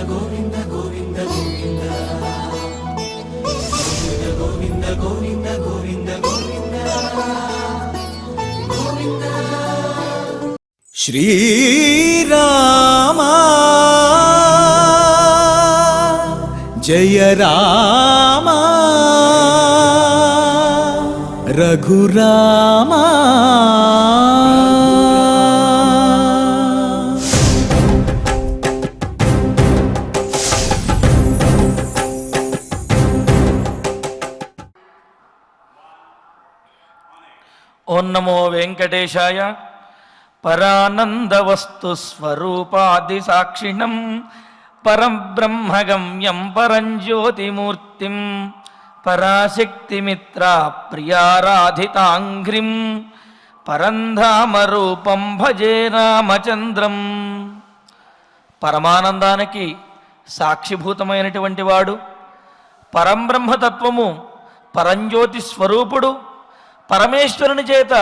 గోవింద గోవింద గోవింద గోవింద గోవింద గోవింద గోవింద గోవింద. శ్రీరామ జయ రామ రఘురామ ఓం నమో వెంకటేశాయ. పరానందవస్తు స్వరూపాది సాక్షిణం పరబ్రహ్మగమ్యం పరంజ్యోతిమూర్తిం పరాశక్తిమిత్ర ప్రియారాధితాంఘ్రిం పరంధామరూపం భజే రామచంద్రం. పరమానందానికి సాక్షిభూతమైనటువంటి వాడు, పరంబ్రహ్మతత్వము, పరంజ్యోతి స్వరూపుడు, పరమేశ్వరుని చేత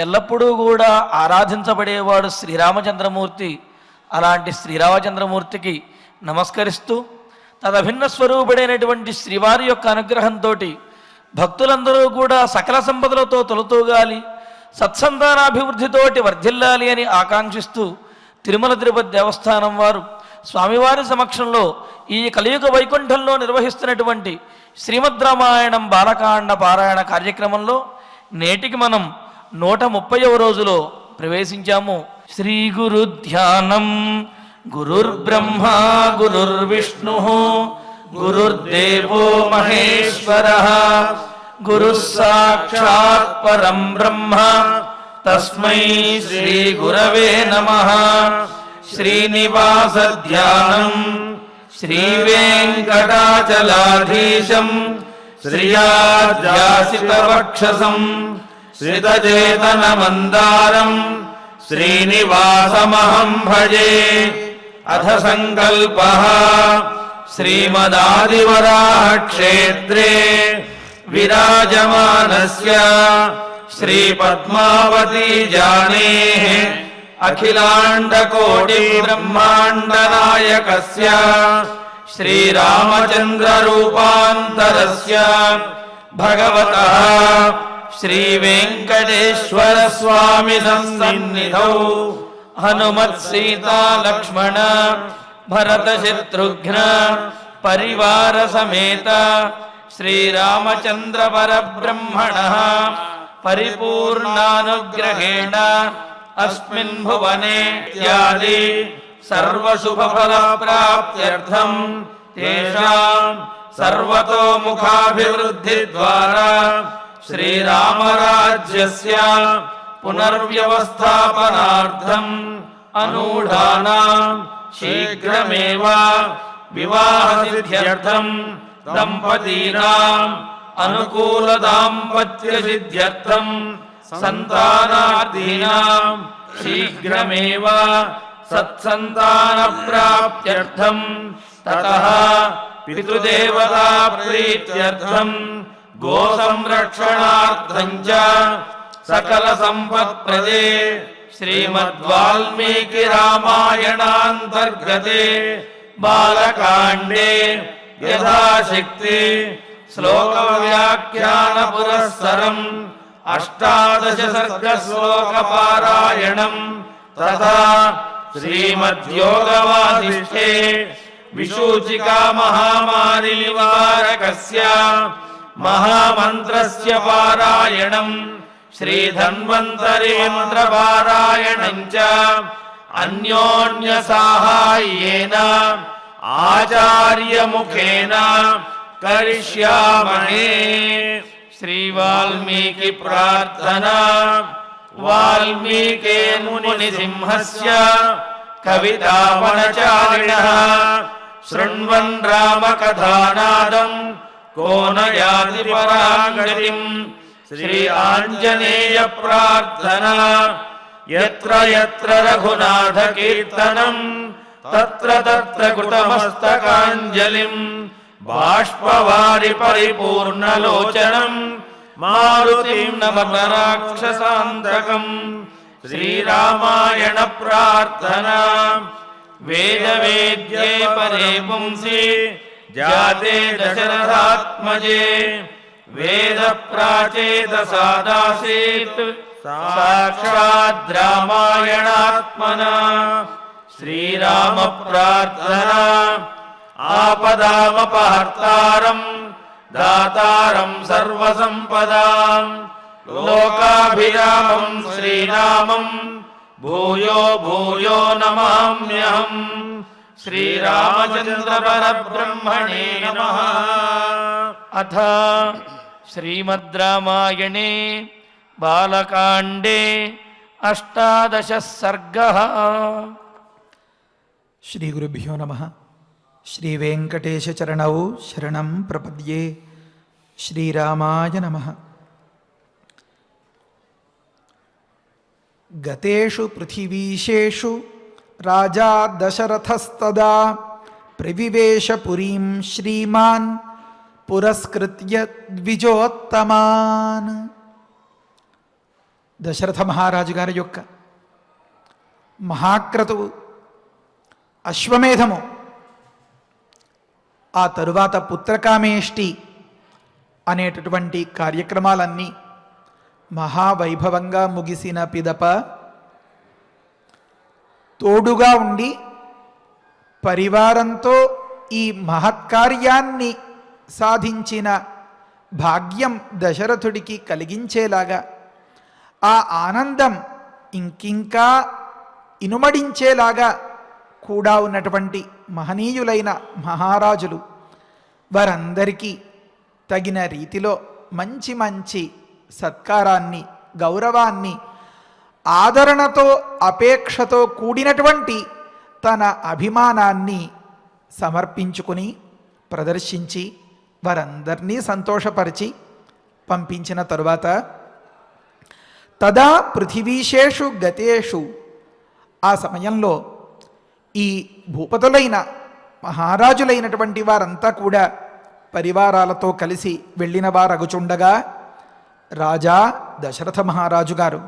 ఎల్లప్పుడూ కూడా ఆరాధించబడేవాడు శ్రీరామచంద్రమూర్తి. అలాంటి శ్రీరామచంద్రమూర్తికి నమస్కరిస్తూ తదభిన్న స్వరూపుడైనటువంటి శ్రీవారి యొక్క అనుగ్రహంతో భక్తులందరూ కూడా సకల సంపదలతో తొలతూగాలి, సత్సంతానాభివృద్ధితోటి వర్ధిల్లాలి అని ఆకాంక్షిస్తూ తిరుమల తిరుపతి దేవస్థానం వారు స్వామివారి సమక్షంలో ఈ కలియుగ వైకుంఠంలో నిర్వహిస్తున్నటువంటి శ్రీమద్ రామాయణం బాలకాండ పారాయణ కార్యక్రమంలో నేటికి మనం 130వ రోజులో ప్రవేశించాము. శ్రీ గురు ధ్యానం. గురుర్బ్రహ్మ గురుర్విష్ణు గురుర్దేవో మహేశ్వర గురు సాక్షాత్ పరం బ్రహ్మ తస్మై శ్రీ గురవే నమః. శ్రీనివాస ధ్యానం. శ్రీ వెంకటాచలాధీశం శ్రియాధ్యాసితవక్షసం శ్రితచేతన మందారం శ్రీనివాసమహం భజే. అథ సంకల్పః. శ్రీమదాదివరాహ క్షేత్రే విరాజమానస్య శ్రీ పద్మావతీ జానేః అఖిలాండకోటి బ్రహ్మాండ నాయకస్య శ్రీరామచంద్ర రూపాంతరస్య భగవతః శ్రీ వెంకటేశ్వర స్వామి సన్నిధౌ హనుమత్ సీతా లక్ష్మణ భరత శత్రుఘ్న పరివార సమేత శ్రీరామచంద్ర పరబ్రహ్మణః పరిపూర్ణానుగ్రహేణ అస్మిన్ భువనే ఇత్యాది సర్వశుభఫల ప్రాప్త్యర్థం తేషాం సర్వతోముఖాభివృద్ధి ద్వారా శ్రీరామరాజ్యస్య పునర్వ్యవస్థాపనార్థం అనూఢానాం శీఘ్రమేవ వివాహసిద్ధ్యర్థం దంపతీనాం అనుకూల దాంపత్య సిద్ధ్యర్థం సంతానార్థినాం శీఘ్రమేవ సత్సంతాన ప్రాప్త్యర్థం తతః పితృదేవతా ప్రీత్యర్థం గో సంరక్షణార్థం చ సకల సంపత్ప్రదే శ్రీమద్వాల్మీకి రామాయణాంతర్గతే బాలకాండే యథాశక్తి శ్లోక వ్యాఖ్యాన పురస్సరం 18 సర్గ శ్లోక పారాయణం తథా శ్రీమద్యోగవాసిష్ఠే విశూచికా మహామారి నివారకస్య మహామంత్రస్య పారాయణం శ్రీధన్వంతరి మంత్ర పారాయణం చ అన్యోన్య సాహాయ్యేన ఆచార్య ముఖేన కరిష్యామహే. శ్రీ వాల్మీకి ప్రార్థనా. వాల్మీకే ముని సింహస్య కవితావనచారిణః శృణ్వన్ రామకథానాదం కో న యాతి పరాంగతిం. శ్రీ ఆంజనేయ ప్రార్థనా. యత్ర యత్ర రఘునాథ కీర్తనం తత్ర తత్ర కృతమస్తకాంజలిం బాష్పవారి పరిపూర్ణలోచనం మారుతిం నమత రాక్షసాంతకం. శ్రీరామాయణ ప్రార్థనా. वेदवेद्ये परे पुंसि जाते दशरथात्मजे वेदप्राचेदसादासीत् साक्षात् रामायणात्मना श्रीरामप्रार्थना आपदामपहर्तारम् दातारम् सर्वसम्पदाम् लोकाभिरामम् श्रीरामम् भूयो भूयो नमाम्यहम् श्रीरामचन्द्र परब्रह्मणे नमः। अथ श्रीमद् रामायणे बालकाण्डे 18 सर्गः। श्री गुरुभ्यो नमः। श्री वेंकटेश चरणौ शरणं प्रपद्ये। श्रीरामाय नमः। गतेषु पृथिवीशेषु राजा दशरथस्तदा प्रविवेश पुरीं श्रीमान् पुरस्कृत्य द्विजोत्तमान्। దశరథ మహారాజు గారి యొక్క మహాక్రతువు అశ్వమేధము, ఆ తరువాత పుత్రకామేష్టి అనేటటువంటి కార్యక్రమాలన్నీ మహావైభవంగా ముగిసిన పిదప తోడుగా ఉండి పరివారంతో ఈ మహత్కార్యాన్ని సాధించిన భాగ్యం దశరథుడికి కలిగించేలాగా, ఆ ఆనందం ఇంకింకా ఇనుమడించేలాగా కూడా ఉన్నటువంటి మహనీయులైన మహారాజులు, వారందరికీ తగిన రీతిలో మంచి మంచి సత్కారాన్ని, గౌరవాన్ని, ఆదరణతో అపేక్షతో కూడినటువంటి తన అభిమానాన్ని సమర్పించుకుని ప్రదర్శించి వారందరినీ సంతోషపరిచి పంపించిన తరువాత తదా పృథివీశేషు గతేషు, ఆ సమయంలో ఈ భూపతులైన మహారాజులైనటువంటి వారంతా కూడా పరివారాలతో కలిసి వెళ్ళిన వారగుచుండగా రాజా దశరథ మహారాజు గారు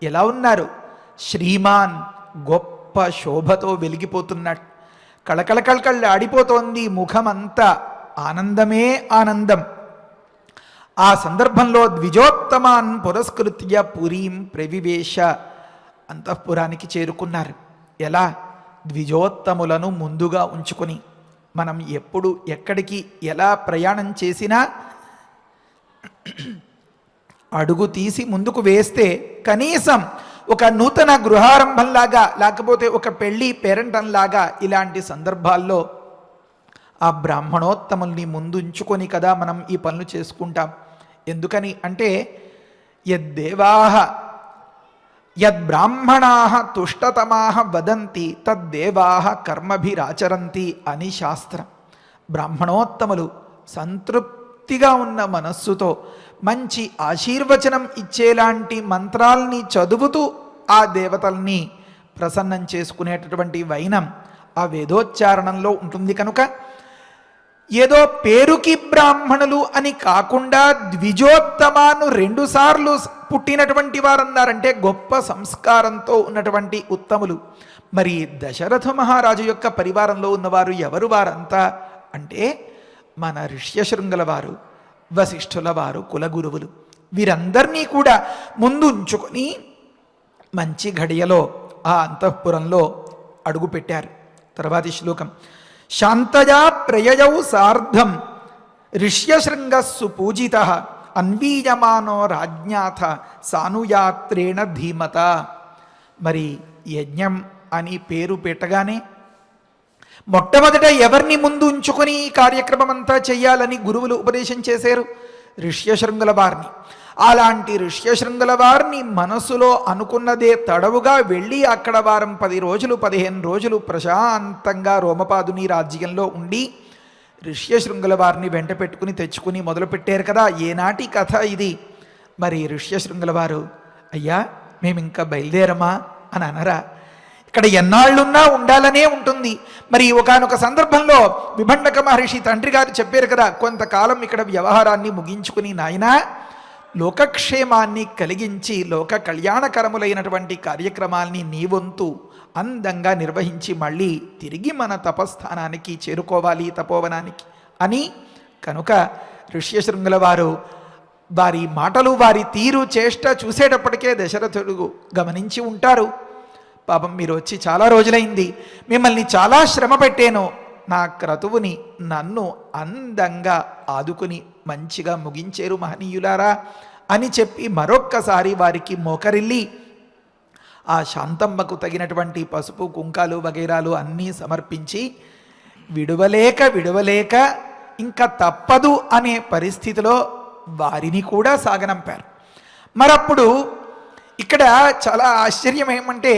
ఎలా ఉన్నారు? శ్రీమాన్, గొప్ప శోభతో వెలిగిపోతున్నాడు. కళకళ ఆడిపోతోంది ముఖమంతా. ఆనందమే ఆనందం. ఆ సందర్భంలో ద్విజోత్తమాన్ పురస్కృత్య పురీం ప్రవివేశ, అంతఃపురానికి చేరుకున్నారు. ఎలా? ద్విజోత్తములను ముందుగా ఉంచుకొని. మనం ఎప్పుడు ఎక్కడికి ఎలా ప్రయాణం చేసినా అడుగు తీసి ముందుకు వేస్తే కనీసం ఒక నూతన గృహారంభంలాగా, లేకపోతే ఒక పెళ్లి పేరంటంలాగా ఇలాంటి సందర్భాల్లో ఆ బ్రాహ్మణోత్తముల్ని ముందుంచుకొని కదా మనం ఈ పనులు చేసుకుంటాం. ఎందుకని అంటే యద్దేవాః యద్బ్రాహ్మణాః తుష్టతమాః వదంతి తద్దేవాః కర్మభిరాచరంతి అని శాస్త్రం. బ్రాహ్మణోత్తములు సంతృప్తిగా ఉన్న మనస్సుతో మంచి ఆశీర్వచనం ఇచ్చేలాంటి మంత్రాల్ని చదువుతూ ఆ దేవతల్ని ప్రసన్నం చేసుకునేటటువంటి వైనం ఆ వేదోచ్చారణంలో ఉంటుంది. కనుక ఏదో పేరుకి బ్రాహ్మణులు అని కాకుండా ద్విజోత్తమాను 2 సార్లు పుట్టినటువంటి వారన్నారంటే గొప్ప సంస్కారంతో ఉన్నటువంటి ఉత్తములు. మరి దశరథ మహారాజు యొక్క పరివారంలో ఉన్నవారు ఎవరు? వారంతా అంటే మన ఋష్యశృంగుల వారు, వశిష్ఠుల వారు, కులగురువులు. వీరందరినీ కూడా ముందు ఉంచుకొని మంచి ఘడియలో ఆ అంతఃపురంలో అడుగుపెట్టారు. తర్వాతి శ్లోకం. శాంతయా ప్రయయౌ సార్ధం ఋష్యశృంగస్సు పూజిత అన్వీయమానో రాజ్ఞాథ సానుయాత్రేణ ధీమత. మరి యజ్ఞం అని పేరు పెట్టగానే మొట్టమొదట ఎవరిని ముందు ఉంచుకొని ఈ కార్యక్రమం అంతా చెయ్యాలని గురువులు ఉపదేశం చేశారు? ఋష్యశృంగుల వారిని. అలాంటి ఋష్యశృంగుల వారిని మనసులో అనుకున్నదే తడవుగా వెళ్ళి అక్కడ వారం 10 రోజులు 15 రోజులు ప్రశాంతంగా రోమపాదుని రాజ్యంలో ఉండి ఋష్యశృంగుల వారిని వెంట పెట్టుకుని తెచ్చుకుని మొదలుపెట్టారు కదా. ఏనాటి కథ ఇది? మరి ఋష్యశృంగుల వారు అయ్యా మేము ఇంకా బయలుదేరమా అని అనరా? ఇక్కడ ఎన్నాళ్ళున్నా ఉండాలనే ఉంటుంది. మరి ఒకానొక సందర్భంలో విభండక మహర్షి తండ్రి గారు చెప్పారు కదా, కొంతకాలం ఇక్కడ వ్యవహారాన్ని ముగించుకుని నాయనా లోకక్షేమాన్ని కలిగించి లోక కళ్యాణకరములైనటువంటి కార్యక్రమాల్ని నీ వంతు అందంగా నిర్వహించి మళ్ళీ తిరిగి మన తపస్థానానికి చేరుకోవాలి, తపోవనానికి అని. కనుక ఋష్యశృంగుల వారు వారి మాటలు, వారి తీరు, చేష్ట చూసేటప్పటికే దశరథుడు గమనించి ఉంటారు. పాపం మీరు వచ్చి చాలా రోజులైంది, మిమ్మల్ని చాలా శ్రమ పెట్టాను, నా క్రతువుని నన్ను అందంగా ఆదుకుని మంచిగా ముగించేరు మహనీయులారా అని చెప్పి మరొక్కసారి వారికి మోకరిల్లి ఆ శాంతమ్మకు తగినటువంటి పసుపు కుంకాలు వగైరాలు అన్నీ సమర్పించి విడువలేక ఇంకా తప్పదు అనే పరిస్థితిలో వారిని కూడా సాగనంపారు. మరప్పుడు ఇక్కడ చాలా ఆశ్చర్యం ఏమంటే,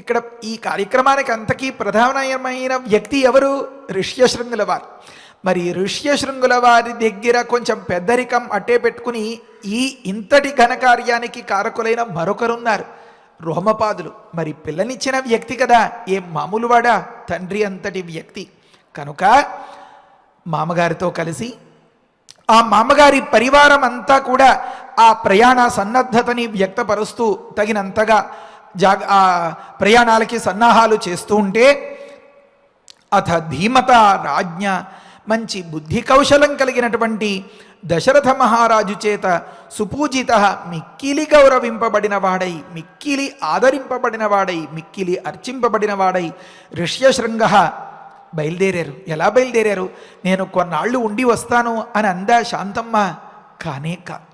ఇక్కడ ఈ కార్యక్రమానికి అంతకీ ప్రధానమైన వ్యక్తి ఎవరు? ఋష్యశృంగుల వారు. మరి ఋష్యశృంగుల వారి దగ్గర కొంచెం పెద్దరికం అట్టే పెట్టుకుని ఇంతటి ఘనకార్యానికి కారకులైన మరొకరున్నారు, రోమపాదులు. మరి పిల్లనిచ్చిన వ్యక్తి కదా, ఏం మామూలు వాడా, తండ్రి అంతటి వ్యక్తి. కనుక మామగారితో కలిసి ఆ మామగారి పరివారం అంతా కూడా ఆ ప్రయాణ సన్నద్ధతని వ్యక్తపరుస్తూ తగినంతగా ఆ ప్రయాణాలకి సన్నాహాలు చేస్తూ ఉంటే, అథ ధీమత రాజ్ఞ, మంచి బుద్ధి కౌశలం కలిగినటువంటి దశరథ మహారాజు చేత సుపూజిత, మిక్కిలి గౌరవింపబడిన వాడై, మిక్కిలి ఆదరింపబడిన వాడై, మిక్కిలి అర్చింపబడిన వాడై ఋష్యశృంగ బయలుదేరారు. ఎలా బయలుదేరారు? నేను కొన్నాళ్ళు ఉండి వస్తాను అని అందా శాంతమ్మ. కానే కాదు,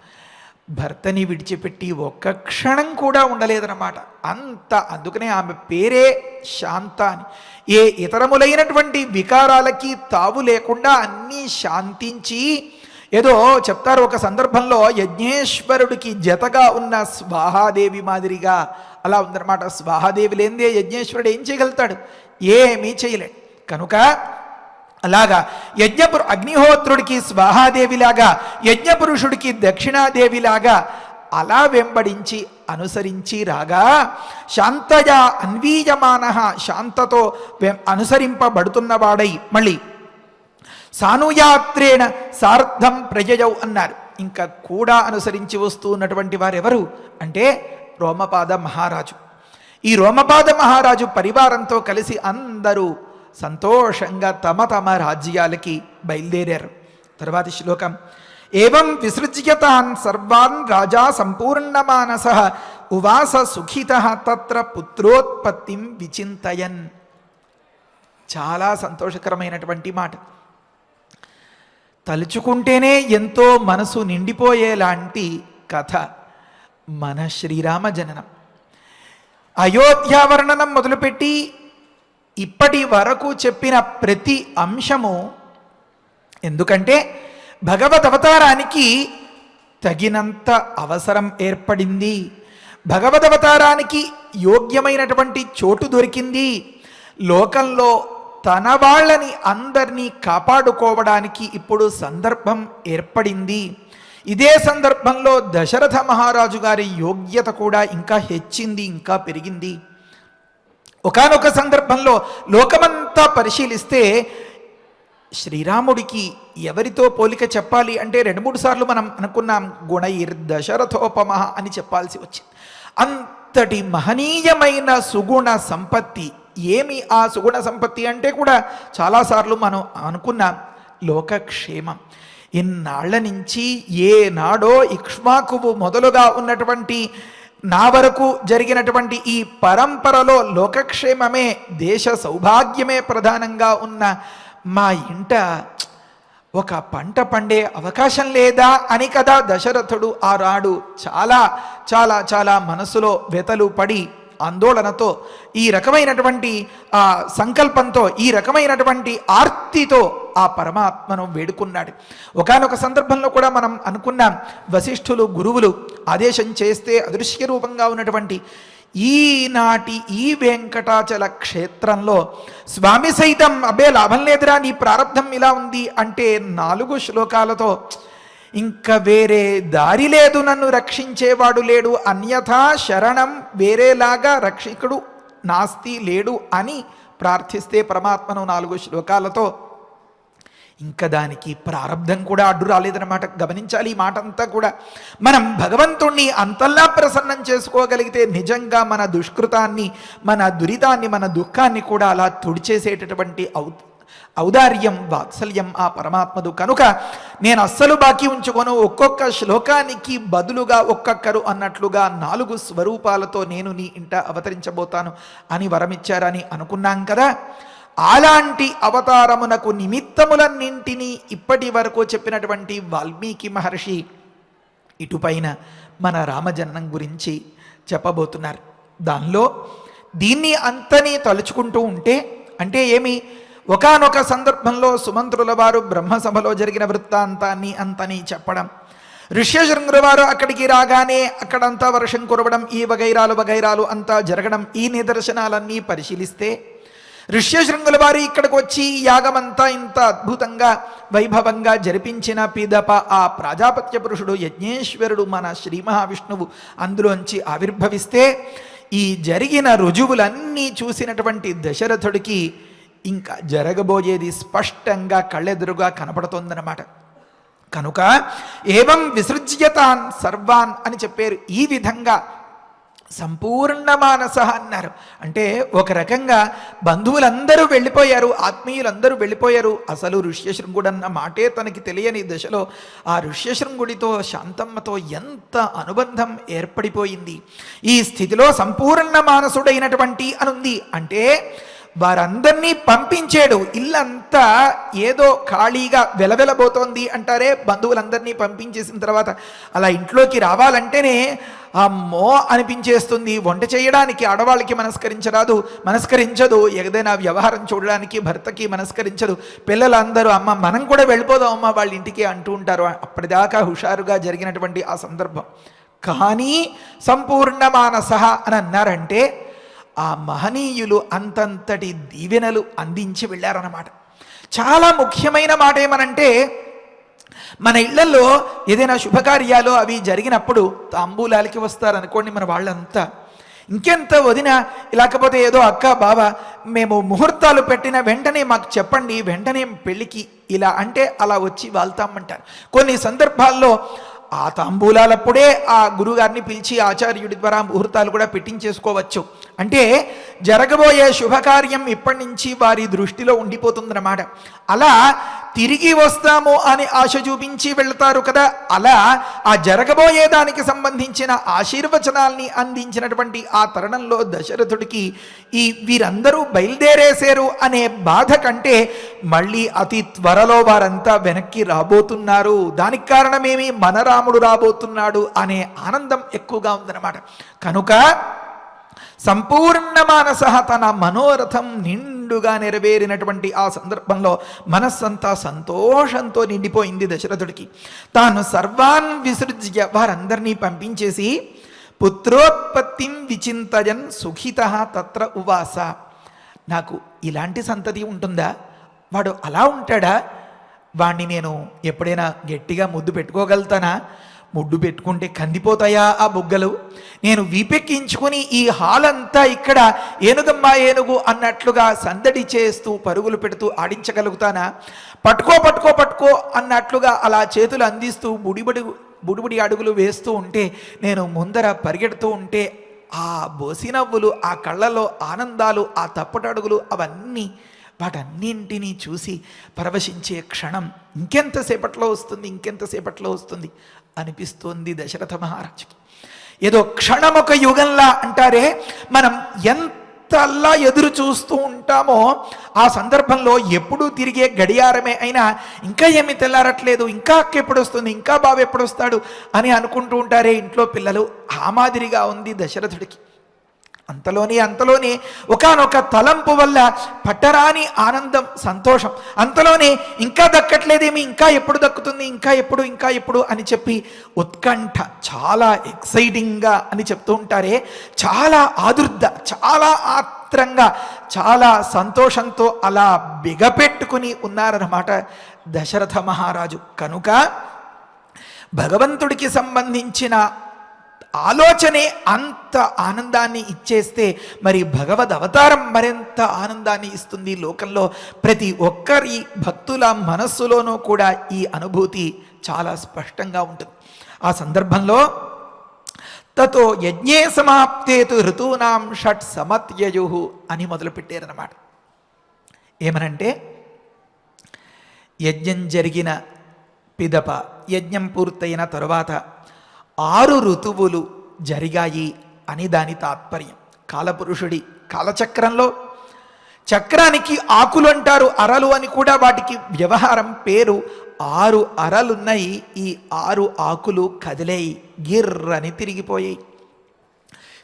భర్తని విడిచిపెట్టి ఒక్క క్షణం కూడా ఉండలేదన్నమాట. అందుకనే ఆమె పేరే శాంత అని. ఏ ఇతరములైనటువంటి వికారాలకి తావు లేకుండా అన్నీ శాంతించి, ఏదో చెప్తారు ఒక సందర్భంలో, యజ్ఞేశ్వరుడికి జతగా ఉన్న స్వాహాదేవి మాదిరిగా అలా ఉందన్నమాట. స్వాహాదేవి లేనిదే యజ్ఞేశ్వరుడు ఏం చేయగలుగుతాడు? ఏమీ చేయలేడు. కనుక అలాగా అగ్నిహోత్రుడికి స్వాహాదేవిలాగా, యజ్ఞపురుషుడికి దక్షిణాదేవిలాగా అలా వెంబడించి అనుసరించి రాగా, శాంతయా అన్వీయమాన, శాంతతో అనుసరింపబడుతున్నవాడై మళ్ళీ సానుయాత్రేణ సార్థం ప్రజయౌ అన్నారు. ఇంకా కూడా అనుసరించి వస్తూ ఉన్నటువంటి వారెవరు అంటే రోమపాద మహారాజు. ఈ రోమపాద మహారాజు పరివారంతో కలిసి అందరూ సంతోషంగా తమ తమ రాజ్యాలకి బయలుదేరారు. తర్వాతి శ్లోకం, ఏవం విసృజ్యతాన్ సర్వాన్ రాజా సంపూర్ణమానస ఉవాస సుఖితః తత్ర పుత్రోత్పత్తిం విచింతయన్. చాలా సంతోషకరమైనటువంటి మాట. తలుచుకుంటేనే ఎంతో మనసు నిండిపోయేలాంటి కథ మన శ్రీరామ జననం. అయోధ్యావర్ణనం మొదలుపెట్టి ఇప్పటి వరకు చెప్పిన ప్రతి అంశము, ఎందుకంటే భగవద్ అవతారానికి తగినంత అవసరం ఏర్పడింది, భగవద్ అవతారానికి యోగ్యమైనటువంటి చోటు దొరికింది, లోకంలో తన వాళ్ళని అందరినీ కాపాడుకోవడానికి ఇప్పుడు సందర్భం ఏర్పడింది. ఇదే సందర్భంలో దశరథ మహారాజు గారి యోగ్యత కూడా ఇంకా హెచ్చింది, ఇంకా పెరిగింది. ఒకానొక సందర్భంలో లోకమంతా పరిశీలిస్తే శ్రీరాముడికి ఎవరితో పోలిక చెప్పాలి అంటే 2-3 సార్లు మనం అనుకున్నాం, గుణైర్ దశరథోపమ అని చెప్పాల్సి వచ్చింది. అంతటి మహనీయమైన సుగుణ సంపత్తి. ఏమి ఆ సుగుణ సంపత్తి అంటే కూడా చాలాసార్లు మనం అనుకున్నాం, లోకక్షేమం. ఇన్నాళ్ల నుంచి ఏనాడో ఇక్ష్వాకువు మొదలుగా ఉన్నటువంటి నా వరకు జరిగినటువంటి ఈ పరంపరలో లోకక్షేమమే, దేశ సౌభాగ్యమే ప్రధానంగా ఉన్న మా ఇంట ఒక పంట పండే అవకాశం లేదా అని కదా దశరథుడు ఆనాడు చాలా చాలా చాలా మనసులో వెతలు పడి ఆందోళనతో, ఈ రకమైనటువంటి సంకల్పంతో, ఈ రకమైనటువంటి ఆర్తితో ఆ పరమాత్మను వేడుకున్నాడు. ఒకానొక సందర్భంలో కూడా మనం అనుకున్నాం, వశిష్ఠులు గురువులు ఆదేశం చేస్తే అదృశ్య రూపంగా ఉన్నటువంటి ఈనాటి ఈ వెంకటాచల క్షేత్రంలో స్వామి సైతం అబ్బే లాభం లేదురా, నీ ప్రారంధం ఇలా ఉంది అంటే 4 శ్లోకాలతో ఇంకా వేరే దారి లేదు, నన్ను రక్షించేవాడు లేడు, అన్యథా శరణం, వేరేలాగా రక్షకుడు నాస్తి లేడు అని ప్రార్థిస్తే పరమాత్మను 4 శ్లోకాలతో ఇంకా దానికి ప్రారంధం కూడా అడ్డు రాలేదన్నమాట. గమనించాలి ఈ మాట అంతా కూడా. మనం భగవంతుణ్ణి అంతల్లా ప్రసన్నం చేసుకోగలిగితే నిజంగా మన దుష్కృతాన్ని, మన దురితాన్ని, మన దుఃఖాన్ని కూడా అలా తుడిచేసేటటువంటి ఔదార్యం, వాత్సల్యం ఆ పరమాత్మదు. కనుక నేను అస్సలు బాకీ ఉంచుకోను, ఒక్కొక్క శ్లోకానికి బదులుగా ఒక్కొక్కరు అన్నట్లుగా 4 స్వరూపాలతో నేను నీ ఇంట అవతరించబోతాను అని వరమిచ్చారని అనుకున్నాం కదా. అలాంటి అవతారమునకు నిమిత్తములన్నింటినీ ఇప్పటి వరకు చెప్పినటువంటి వాల్మీకి మహర్షి ఇటుపైన మన రామజననం గురించి చెప్పబోతున్నారు. దానిలో దీన్ని అంతని తలుచుకుంటూ ఉంటే, అంటే ఏమి, ఒకానొక సందర్భంలో సుమంత్రుల వారు బ్రహ్మసభలో జరిగిన వృత్తాంతాన్ని అంతని చెప్పడం, ఋష్యశృంగుల వారు అక్కడికి రాగానే అక్కడంతా వర్షం కురవడం, ఈ వగైరాలు అంతా జరగడం, ఈ నిదర్శనాలన్నీ పరిశీలిస్తే ఋష్యశృంగుల వారు ఇక్కడికి వచ్చి యాగమంతా ఇంత అద్భుతంగా వైభవంగా జరిపించిన పిదప ఆ ప్రాజాపత్య పురుషుడు యజ్ఞేశ్వరుడు మన శ్రీ మహావిష్ణువు అందులోంచి ఆవిర్భవిస్తే ఈ జరిగిన రుజువులన్నీ చూసినటువంటి దశరథుడికి ఇంకా జరగబోయేది స్పష్టంగా కళ్ళెదురుగా కనపడుతోందన్నమాట. కనుక ఏవం విసృజ్యతాన్ సర్వాన్ అని చెప్పారు. ఈ విధంగా సంపూర్ణ మానస అన్నారు. అంటే ఒక రకంగా బంధువులందరూ వెళ్ళిపోయారు, ఆత్మీయులందరూ వెళ్ళిపోయారు. అసలు ఋష్యశృంగుడన్న మాటే తనకి తెలియని దశలో ఆ ఋష్యశృంగుడితో శాంతమ్మతో ఎంత అనుబంధం ఏర్పడిపోయింది. ఈ స్థితిలో సంపూర్ణ మానసుడైనటువంటి అనుంది. అంటే వారందరినీ పంపించాడు. ఇల్లంతా ఏదో ఖాళీగా వెలవెలబోతోంది అంటారే, బంధువులందరినీ పంపించేసిన తర్వాత అలా ఇంట్లోకి రావాలంటేనే అమ్మో అనిపించేస్తుంది. వంట చేయడానికి ఆడవాళ్ళకి మనస్కరించదు, ఏదైనా వ్యవహారం చూడడానికి భర్తకి మనస్కరించదు. పిల్లలందరూ అమ్మ మనం కూడా వెళ్ళిపోదాం అమ్మ వాళ్ళ ఇంటికి అంటూ ఉంటారు. అప్పటిదాకా హుషారుగా జరిగినటువంటి ఆ సందర్భం. కానీ సంపూర్ణ మానస అని అన్నారంటే ఆ మహనీయులు అంతంతటి దీవెనలు అందించి వెళ్ళారన్నమాట. చాలా ముఖ్యమైన మాట ఏమనంటే, మన ఇళ్లలో ఏదైనా శుభకార్యాలు అవి జరిగినప్పుడు తాంబూలాలకి వస్తారనుకోండి మన వాళ్ళంతా. ఇంకెంత వదిన, లేకపోతే ఏదో అక్క బావ మేము ముహూర్తాలు పెట్టిన వెంటనే మాకు చెప్పండి, వెంటనే పెళ్ళికి ఇలా అంటే అలా వచ్చి వాళ్తామంటారు. కొన్ని సందర్భాల్లో ఆ తాంబూలాలప్పుడే ఆ గురుగారిని పిలిచి ఆచార్యుడి ద్వారా ముహూర్తాలు కూడా పెట్టించేసుకోవచ్చు. అంటే జరగబోయే శుభకార్యం ఇప్పటి నుంచి వారి దృష్టిలో ఉండిపోతుందన్నమాట. అలా తిరిగి వస్తాము అని ఆశ చూపించి వెళ్తారు కదా. అలా ఆ జరగబోయే దానికి సంబంధించిన ఆశీర్వచనాల్ని అందించినటువంటి ఆ తరుణంలో దశరథుడికి ఈ వీరందరూ బయలుదేరేశారు అనే బాధ కంటే మళ్ళీ అతి త్వరలో వారంతా వెనక్కి రాబోతున్నారు, దానికి కారణమేమి, మన రాముడు రాబోతున్నాడు అనే ఆనందం ఎక్కువగా ఉందన్నమాట. కనుక సంపూర్ణ మానస తన మనోరథం నిండుగా నెరవేరినటువంటి ఆ సందర్భంలో మనస్సంతా సంతోషంతో నిండిపోయింది దశరథుడికి. తాను సర్వాన్ విసృజ్య వారందరినీ పంపించేసి పుత్రోత్పత్తిం విచింతయన్ సుఖిత తత్ర ఉవాస. నాకు ఇలాంటి సంతతి ఉంటుందా, వాడు అలా ఉంటాడా, వాణ్ణి నేను ఎప్పుడైనా గట్టిగా ముద్దు పెట్టుకోగలుగుతానా, ముడ్డు పెట్టుకుంటే కందిపోతాయా ఆ బుగ్గలు, నేను వీపెక్కించుకుని ఈ హాల్ అంతా ఇక్కడ ఏనుగమ్మా ఏనుగు అన్నట్లుగా సందడి చేస్తూ పరుగులు పెడుతూ ఆడించగలుగుతానా, పట్టుకో అన్నట్లుగా అలా చేతులు అందిస్తూ బుడిబుడి అడుగులు వేస్తూ ఉంటే నేను ముందర పరిగెడుతూ ఉంటే ఆ బోసినవ్వులు, ఆ కళ్ళలో ఆనందాలు, ఆ తప్పటడుగులు అవన్నీ వాటన్నింటినీ చూసి పరవశించే క్షణం ఇంకెంతసేపట్లో వస్తుంది అనిపిస్తోంది దశరథ మహారాజుకి. ఏదో క్షణం ఒక యుగంలా అంటారే, మనం ఎంతలా ఎదురు చూస్తూ ఉంటామో ఆ సందర్భంలో ఎప్పుడూ తిరిగే గడియారమే అయినా ఇంకా ఏమీ తెల్లారట్లేదు, ఇంకా అక్క ఎప్పుడు వస్తుంది, ఇంకా బావ ఎప్పుడు వస్తాడు అని అనుకుంటూ ఉంటారే ఇంట్లో పిల్లలు. ఆ మాదిరిగా ఉంది దశరథుడికి. అంతలోనే ఒకానొక తలంపు వల్ల పట్టరాని ఆనందం, సంతోషం. అంతలోనే ఇంకా దక్కట్లేదేమి, ఇంకా ఎప్పుడు దక్కుతుంది, ఇంకా ఎప్పుడు అని చెప్పి ఉత్కంఠ, చాలా ఎక్సైటింగ్గా అని చెప్తూ ఉంటారే, చాలా ఆదుర్ద, చాలా ఆత్రంగా, చాలా సంతోషంతో అలా బిగపెట్టుకుని ఉన్నారన్నమాట దశరథ మహారాజు. కనుక భగవంతుడికి సంబంధించిన ఆలోచనే అంత ఆనందాన్ని ఇచ్చేస్తే మరి భగవద్ అవతారం మరింత ఆనందాన్ని ఇస్తుంది. లోకంలో ప్రతి ఒక్కరి భక్తుల మనస్సులోనూ కూడా ఈ అనుభూతి చాలా స్పష్టంగా ఉంటుంది. ఆ సందర్భంలో తతో యజ్ఞే సమాప్తేతు ఋతూనాం షట్ సమత్యయు అని మొదలుపెట్టారన్నమాట. ఏమనంటే యజ్ఞం జరిగిన పిదప, యజ్ఞం పూర్తయిన తరువాత 6 ఋతువులు జరిగాయి అని దాని తాత్పర్యం. కాలపురుషుడి కాలచక్రంలో చక్రానికి ఆకులు అంటారు, అరలు అని కూడా వాటికి వ్యవహారం పేరు. 6 అరలున్నాయి. ఈ 6 ఆకులు కదిలేయి, గిర్రని తిరిగిపోయాయి.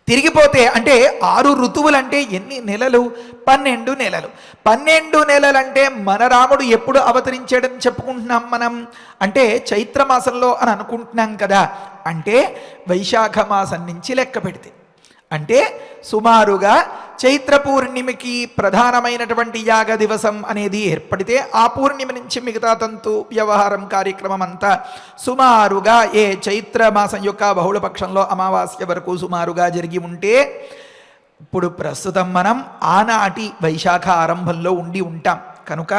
తిరిగిపోతే అంటే 6 ఋతువులంటే ఎన్ని నెలలు? 12 నెలలు. 12 నెలలంటే మన రాముడు ఎప్పుడు అవతరించాడని చెప్పుకుంటున్నాం మనం? అంటే చైత్రమాసంలో అని అనుకుంటున్నాం కదా. అంటే వైశాఖ మాసం నుంచి లెక్క పెడితే అంటే సుమారుగా చైత్ర పూర్ణిమకి ప్రధానమైనటువంటి యాగ దివసం అనేది ఏర్పడితే ఆ పూర్ణిమ నుంచి మిగతా తంతు వ్యవహారం కార్యక్రమం అంతా సుమారుగా ఏ చైత్ర మాసం యొక్క బహుళపక్షంలో అమావాస్య వరకు సుమారుగా జరిగి ఉంటే ఇప్పుడు ప్రస్తుతం మనం ఆనాటి వైశాఖ ఆరంభంలో ఉండి ఉంటాం. కనుక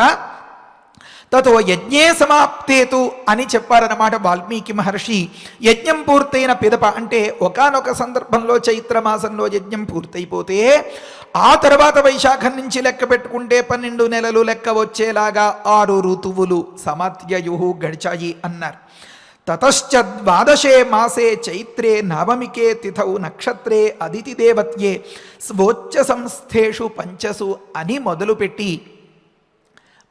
తతో యజ్ఞే సమాప్తేతు అని చెప్పారన్నమాట వాల్మీకి మహర్షి. యజ్ఞం పూర్తయిన పిదప అంటే ఒకానొక సందర్భంలో చైత్రమాసంలో యజ్ఞం పూర్తయిపోతే ఆ తర్వాత వైశాఖం నుంచి లెక్క పెట్టుకుంటే 12 నెలలు లెక్క వచ్చేలాగా 6 ఋతువులు సమత్యయు గడిచాయి అన్నారు. తతశ్చ ద్వాదశే మాసే చైత్రే నవమికే తిథౌ నక్షత్రే అదితి దేవత్యే స్వోచ్చ సంస్థేషు పంచసు అని మొదలుపెట్టి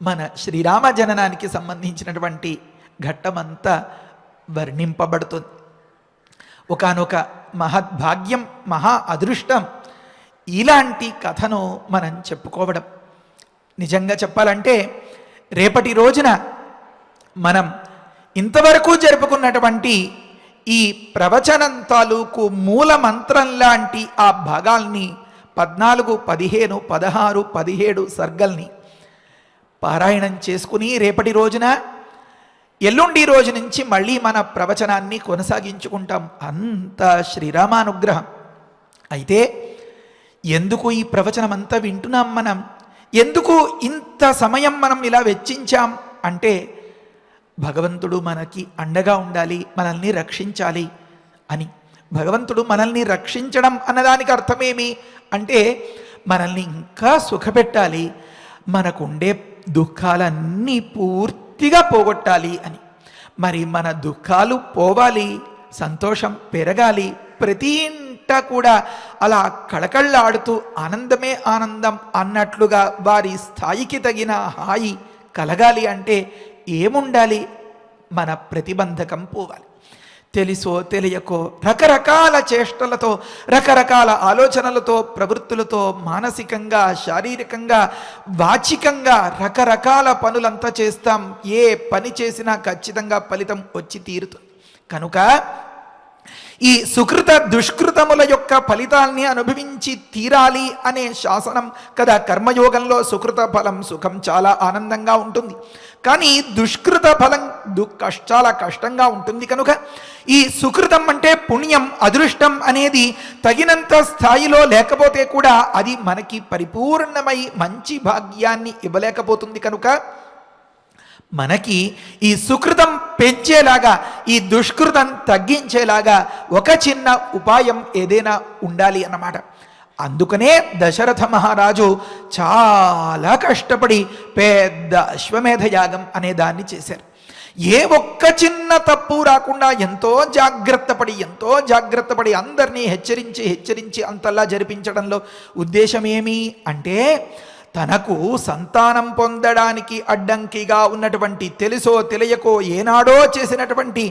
మన శ్రీరామ జననానికి సంబంధించినటువంటి ఘట్టమంతా వర్ణింపబడుతుంది. ఒకానొక మహద్భాగ్యం, మహా అదృష్టం ఇలాంటి కథను మనం చెప్పుకోవడం. నిజంగా చెప్పాలంటే రేపటి రోజున మనం ఇంతవరకు జరుపుకున్నటువంటి ఈ ప్రవచనం తాలూకు మూల మంత్రం లాంటి ఆ భాగాల్ని 14, 15, 16, 17 సర్గల్ని పారాయణం చేసుకుని రేపటి రోజున ఎల్లుండి రోజు నుంచి మళ్ళీ మన ప్రవచనాన్ని కొనసాగించుకుంటాం. అంత శ్రీరామానుగ్రహం. అయితే ఎందుకు ఈ ప్రవచనం అంతా వింటున్నాం మనం? ఎందుకు ఇంత సమయం మనం ఇలా వెచ్చించాం అంటే భగవంతుడు మనకి అండగా ఉండాలి, మనల్ని రక్షించాలి అని. భగవంతుడు మనల్ని రక్షించడం అన్నదానికి అర్థమేమి అంటే మనల్ని ఇంకా సుఖపెట్టాలి, మనకుండే దుఃఖాలన్నీ పూర్తిగా పోగొట్టాలి అని. మరి మన దుఃఖాలు పోవాలి, సంతోషం పెరగాలి, ప్రతి ఇంట కూడా అలా కళకళ్ళాడుతూ ఆనందమే ఆనందం అన్నట్లుగా వారి స్థాయికి తగిన హాయి కలగాలి అంటే ఏముండాలి? మన ప్రతిబంధకం పోవాలి. తెలిసో తెలియకో రకరకాల చేష్టలతో, రకరకాల ఆలోచనలతో, ప్రవృత్తులతో మానసికంగా, శారీరకంగా, వాచికంగా రకరకాల పనులంతా చేస్తాం. ఏ పని చేసినా ఖచ్చితంగా ఫలితం వచ్చి తీరుతుంది. కనుక ఈ సుకృత దుష్కృతముల యొక్క ఫలితాల్ని అనుభవించి తీరాలి అనే శాసనం కదా. కర్మయోగంలో సుకృత ఫలం సుఖం చాలా ఆనందంగా ఉంటుంది, కానీ దుష్కృత ఫలం చాలా కష్టంగా ఉంటుంది. కనుక ఈ సుకృతం అంటే పుణ్యం, అదృష్టం అనేది తగినంత స్థాయిలో లేకపోతే కూడా అది మనకి పరిపూర్ణమై మంచి భాగ్యాన్ని ఇవ్వలేకపోతుంది. కనుక మనకి ఈ సుకృతం పెంచేలాగా, ఈ దుష్కృతం తగ్గించేలాగా ఒక చిన్న ఉపాయం ఏదైనా ఉండాలి అన్నమాట. అందుకనే దశరథ మహారాజు చాలా కష్టపడి పెద్ద అశ్వమేధ యాగం అనే దాన్ని చేశారు. ఏ ఒక్క చిన్న తప్పు రాకుండా ఎంతో జాగ్రత్త పడి అందరినీ హెచ్చరించి అంతలా జరిపించడంలో ఉద్దేశం ఏమి అంటే తనకు సంతానం పొందడానికి అడ్డంకిగా ఉన్నటువంటి, తెలుసో తెలియకో ఏనాడో చేసినటువంటి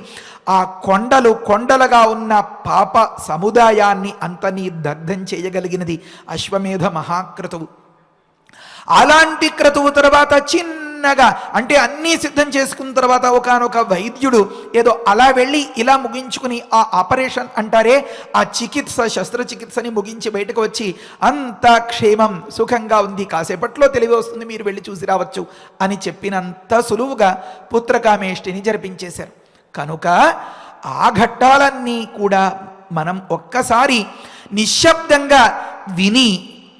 ఆ కొండలుగా ఉన్న పాప సముదాయాన్ని అంతని దగ్ధం చేయగలిగినది అశ్వమేధ మహాక్రతువు. అలాంటి క్రతువు తర్వాత చిన్నగా అంటే అన్నీ సిద్ధం చేసుకున్న తర్వాత ఒకానొక వైద్యుడు ఏదో అలా వెళ్ళి ఇలా ముగించుకుని ఆ ఆపరేషన్ అంటారే ఆ శస్త్రచికిత్సని ముగించి బయటకు వచ్చి అంతా క్షేమం, సుఖంగా ఉంది, కాసేపట్లో తెలివి వస్తుంది, మీరు వెళ్ళి చూసి రావచ్చు అని చెప్పినంత సులువుగా పుత్రకామేష్టిని జరిపించేశారు. కనుక ఆ ఘట్టాలన్నీ కూడా మనం ఒక్కసారి నిశ్శబ్దంగా విని,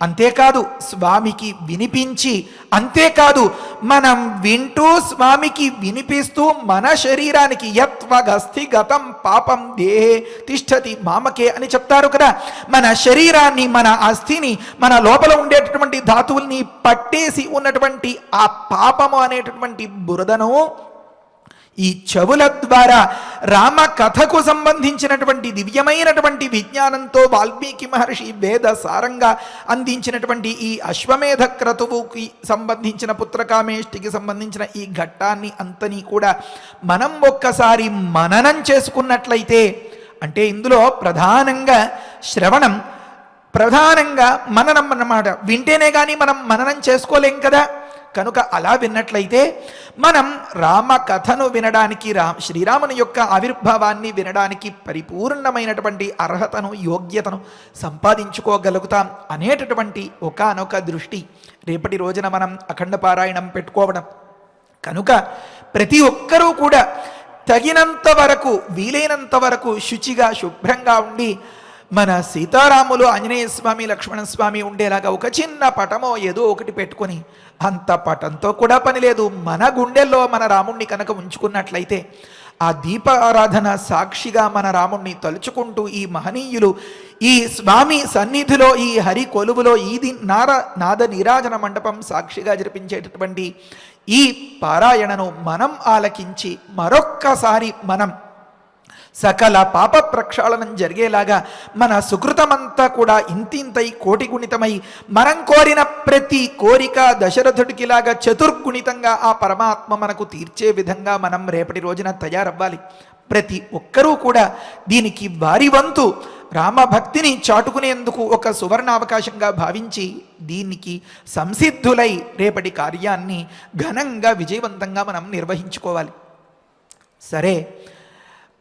అంతేకాదు స్వామికి వినిపించి, అంతేకాదు మనం వింటూ స్వామికి వినిపిస్తూ మన శరీరానికి యత్వగస్థి గతం పాపం దేహే తిష్టతి మామకే అని చెప్తారు కదా. మన శరీరాన్ని, మన అస్థిని, మన లోపల ఉండేటటువంటి ధాతువుల్ని పట్టేసి ఉన్నటువంటి ఆ పాపము అనేటటువంటి బురదను ఈ చెవుల ద్వారా రామ కథకు సంబంధించినటువంటి దివ్యమైనటువంటి విజ్ఞానంతో వాల్మీకి మహర్షి వేద సారంగా అందించినటువంటి ఈ అశ్వమేధ క్రతువుకి సంబంధించిన పుత్రకామేష్టికి సంబంధించిన ఈ ఘట్టాన్ని అంతని కూడా మనం ఒక్కసారి మననం చేసుకున్నట్లయితే, అంటే ఇందులో ప్రధానంగా శ్రవణం, ప్రధానంగా మననం అన్నమాట. వింటేనే కానీ మనం మననం చేసుకోలేం కదా. కనుక అలా విన్నట్లయితే మనం రామ కథను వినడానికి, శ్రీరాముని యొక్క ఆవిర్భావాన్ని వినడానికి పరిపూర్ణమైనటువంటి అర్హతను, యోగ్యతను సంపాదించుకోగలుగుతాం అనేటటువంటి ఒకానొక దృష్టి రేపటి రోజున మనం అఖండ పారాయణం పెట్టుకోవడం. కనుక ప్రతి ఒక్కరూ కూడా తగినంత వరకు, వీలైనంత వరకు శుచిగా, శుభ్రంగా ఉండి మన సీతారాములు, ఆంజనేయ స్వామి, లక్ష్మణ స్వామి ఉండేలాగా ఒక చిన్న పటమో ఏదో ఒకటి పెట్టుకొని, అంత పటంతో కూడా పని లేదు, మన గుండెల్లో మన రాముణ్ణి కనుక ఉంచుకున్నట్లయితే ఆ దీప ఆరాధన సాక్షిగా మన రాముణ్ణి తలుచుకుంటూ ఈ మహనీయులు ఈ స్వామి సన్నిధిలో, ఈ హరి కొలువులో ఈ నాద నీరాజన మండపం సాక్షిగా జరిపించేటటువంటి ఈ పారాయణను మనం ఆలకించి మరొక్కసారి మనం సకల పాప ప్రక్షాళనం జరిగేలాగా మన సుకృతమంతా కూడా ఇంతింతై కోటి గుణితమై మనం కోరిన ప్రతి కోరిక దశరథుడికిలాగా చతుర్గుణితంగా ఆ పరమాత్మ మనకు తీర్చే విధంగా మనం రేపటి రోజున తయారవ్వాలి. ప్రతి ఒక్కరూ కూడా దీనికి వారి వంతు రామభక్తిని చాటుకునేందుకు ఒక సువర్ణావకాశంగా భావించి దీనికి సంసిద్ధులై రేపటి కార్యాన్ని ఘనంగా, విజయవంతంగా మనం నిర్వహించుకోవాలి. సరే,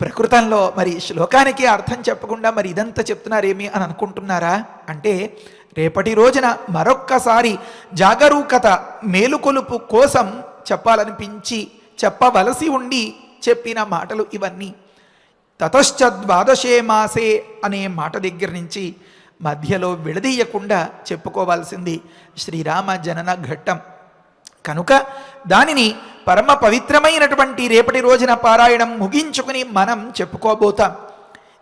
ప్రకృతంలో మరి శ్లోకానికి అర్థం చెప్పకుండా మరి ఇదంతా చెప్తున్నారేమి అని అనుకుంటున్నారా? అంటే రేపటి రోజున మరొక్కసారి జాగరూకత, మేలుకొలుపు కోసం చెప్పాలనిపించి, చెప్పవలసి ఉండి చెప్పిన మాటలు ఇవన్నీ. తతశ్చ ద్వాదశే మాసే అనే మాట దగ్గర నుంచి మధ్యలో విడదీయకుండా చెప్పుకోవాల్సింది శ్రీరామ జనన ఘట్టం. కనుక దానిని పరమ పవిత్రమైనటువంటి రేపటి రోజున పారాయణం ముగించుకుని మనం చెప్పుకోబోతాం.